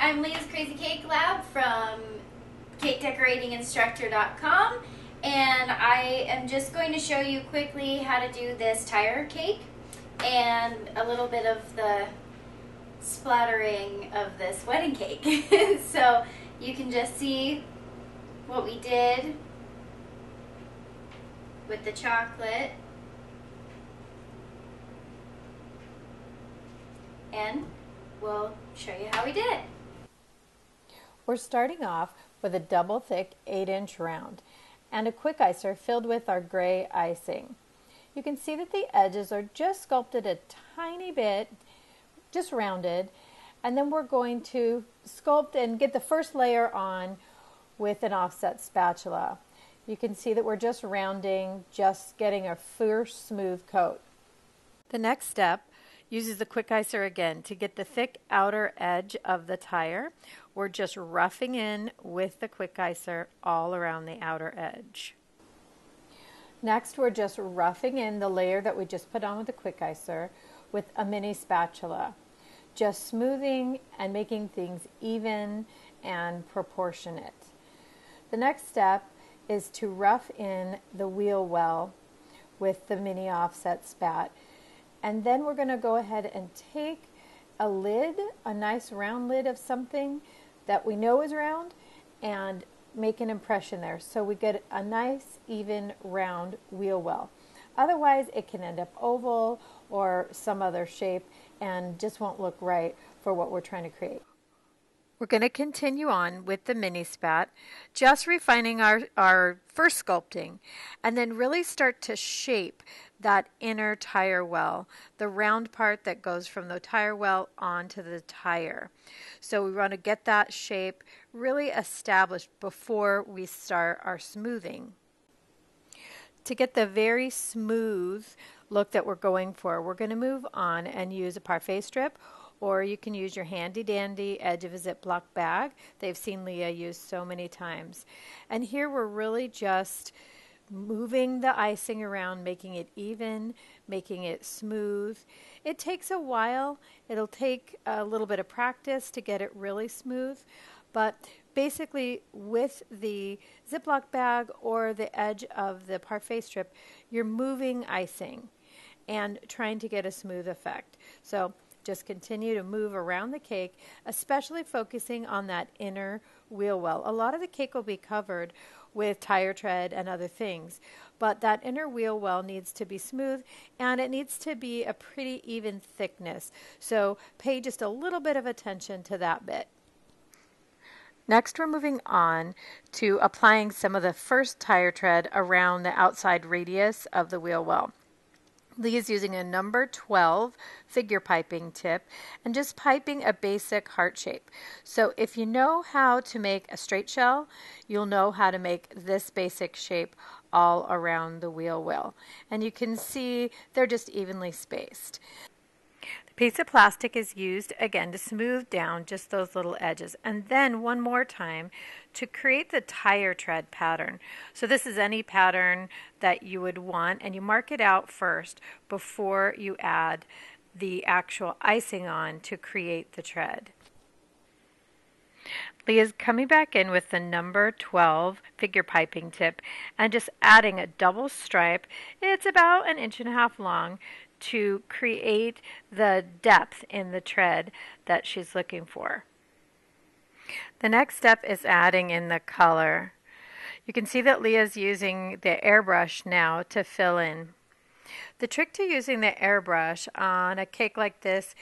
I'm Leah's Crazy Cake Lab from CakeDecoratingInstructor.com, and I am just going to show you quickly how to do this tire cake and a little bit of the splattering of this wedding cake. So you can just see what we did with the chocolate, and we'll show you how we did it. We're starting off with a double thick 8-inch round and a quick icer filled with our gray icing. You can see that the edges are just sculpted a tiny bit, just rounded, and then we're going to sculpt and get the first layer on with an offset spatula. You can see that we're just rounding, just getting a first smooth coat. The next step uses the quick icer again to get the thick outer edge of the tire. We're just roughing in with the quick icer all around the outer edge. Next, we're just roughing in the layer that we just put on with the quick icer with a mini spatula, just smoothing and making things even and proportionate. The next step is to rough in the wheel well with the mini offset spat. And then we're going to go ahead and take a lid, a nice round lid of something that we know is round, and make an impression there so we get a nice even round wheel well. Otherwise it can end up oval or some other shape and just won't look right for what we're trying to create. We're going to continue on with the mini spat, just refining our first sculpting, and then really start to shape that inner tire well, the round part that goes from the tire well onto the tire. So we want to get that shape really established before we start our smoothing. To get the very smooth look that we're going for, we're going to move on and use a parfait strip, or you can use your handy dandy edge of a Ziploc bag. They've seen Leah use so many times. And here we're really just moving the icing around, making it even, making it smooth. It takes a while. It'll take a little bit of practice to get it really smooth. But basically with the Ziploc bag or the edge of the parfait strip, you're moving icing and trying to get a smooth effect. So just continue to move around the cake, especially focusing on that inner wheel well. A lot of the cake will be covered with tire tread and other things, but that inner wheel well needs to be smooth, and it needs to be a pretty even thickness. So pay just a little bit of attention to that bit. Next, we're moving on to applying some of the first tire tread around the outside radius of the wheel well. Leah's using a number 12 figure piping tip and just piping a basic heart shape. So if you know how to make a straight shell, you'll know how to make this basic shape all around the wheel well. And you can see they're just evenly spaced. The piece of plastic is used again to smooth down just those little edges, and then one more time to create the tire tread pattern. So this is any pattern that you would want, and you mark it out first before you add the actual icing on to create the tread. Leah's coming back in with the number 12 figure piping tip and just adding a double stripe. It's about 1.5 inches long to create the depth in the tread that she's looking for. The next step is adding in the color. You can see that Leah's using the airbrush now to fill in. The trick to using the airbrush on a cake like this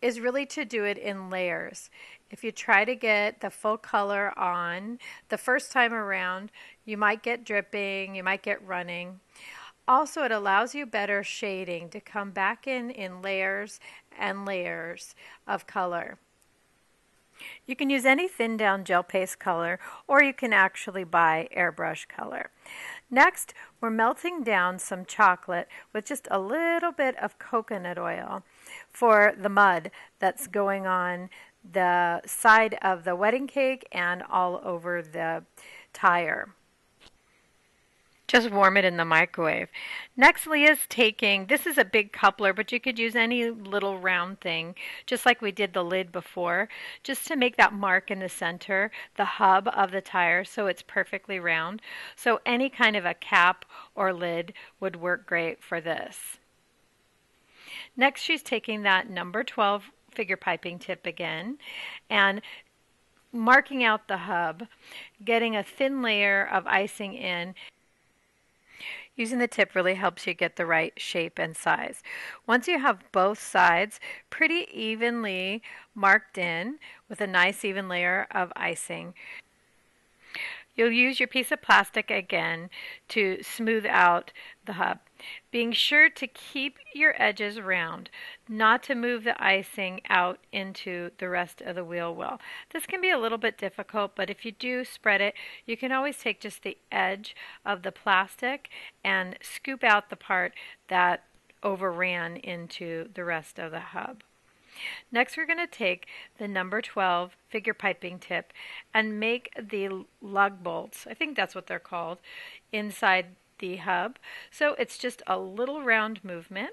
is really to do it in layers. If you try to get the full color on the first time around, you might get dripping, you might get running. Also, it allows you better shading to come back in layers and layers of color. You can use any thin down gel paste color, or you can actually buy airbrush color. Next, we're melting down some chocolate with just a little bit of coconut oil for the mud that's going on the side of the wedding cake and all over the tire. Just warm it in the microwave. Next, Leah's taking, this is a big coupler, but you could use any little round thing, just like we did the lid before, just to make that mark in the center, the hub of the tire, so it's perfectly round. So any kind of a cap or lid would work great for this. Next, she's taking that number 12 figure piping tip again and marking out the hub, getting a thin layer of icing in. Using the tip really helps you get the right shape and size. Once you have both sides pretty evenly marked in with a nice even layer of icing, you'll use your piece of plastic again to smooth out the hub. Being sure to keep your edges round, not to move the icing out into the rest of the wheel well. This can be a little bit difficult, but if you do spread it, you can always take just the edge of the plastic and scoop out the part that overran into the rest of the hub. Next, we're going to take the number 12 figure piping tip and make the lug bolts, I think that's what they're called, inside the hub. So it's just a little round movement.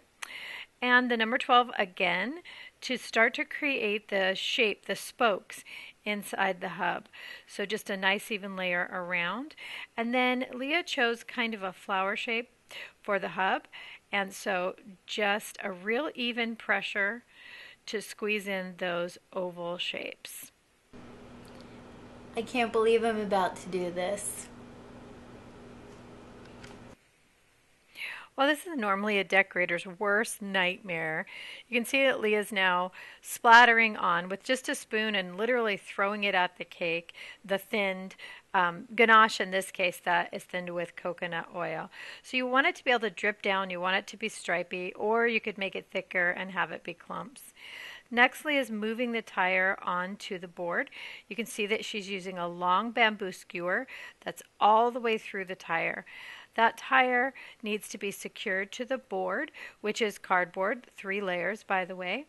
And the number 12 again to start to create the shape, the spokes inside the hub. So just a nice even layer around. And then Leah chose kind of a flower shape for the hub. And so just a real even pressure to squeeze in those oval shapes. I can't believe I'm about to do this. Well, this is normally a decorator's worst nightmare. You can see that Leah's now splattering on with just a spoon and literally throwing it at the cake, the thinned ganache in this case that is thinned with coconut oil. So you want it to be able to drip down, you want it to be stripy, or you could make it thicker and have it be clumps. Next, Leah is moving the tire onto the board. You can see that she's using a long bamboo skewer that's all the way through the tire. That tire needs to be secured to the board, which is cardboard, 3 layers by the way.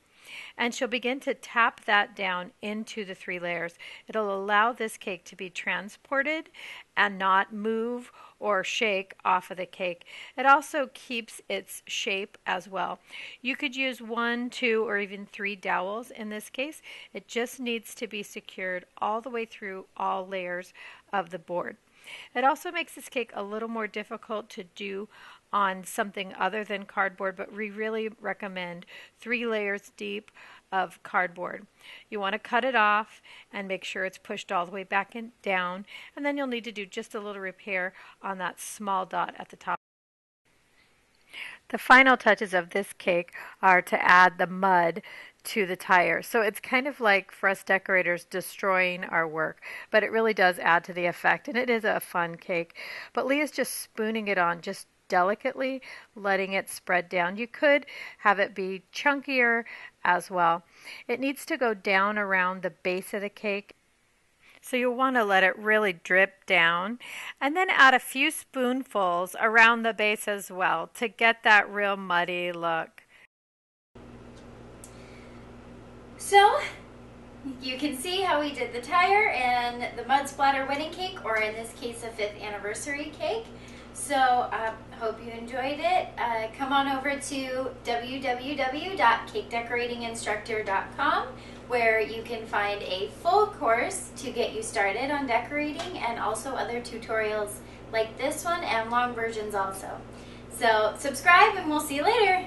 And she'll begin to tap that down into the 3 layers. It'll allow this cake to be transported and not move or shake off of the cake. It also keeps its shape as well. You could use 1, 2, or even 3 dowels in this case. It just needs to be secured all the way through all layers of the board. It also makes this cake a little more difficult to do on something other than cardboard, but we really recommend 3 layers deep of cardboard. You want to cut it off and make sure it's pushed all the way back and down, and then you'll need to do just a little repair on that small dot at the top. The final touches of this cake are to add the mud to the tire. So it's kind of like for us decorators destroying our work, but it really does add to the effect, and it is a fun cake. But Leah's just spooning it on just delicately, letting it spread down. You could have it be chunkier as well. It needs to go down around the base of the cake. So you'll want to let it really drip down and then add a few spoonfuls around the base as well to get that real muddy look. So you can see how we did the tire and the mud splatter wedding cake, or in this case a 5th anniversary cake. So hope you enjoyed it. Come on over to www.cakedecoratinginstructor.com where you can find a full course to get you started on decorating, and also other tutorials like this one and long versions also. So subscribe and we'll see you later.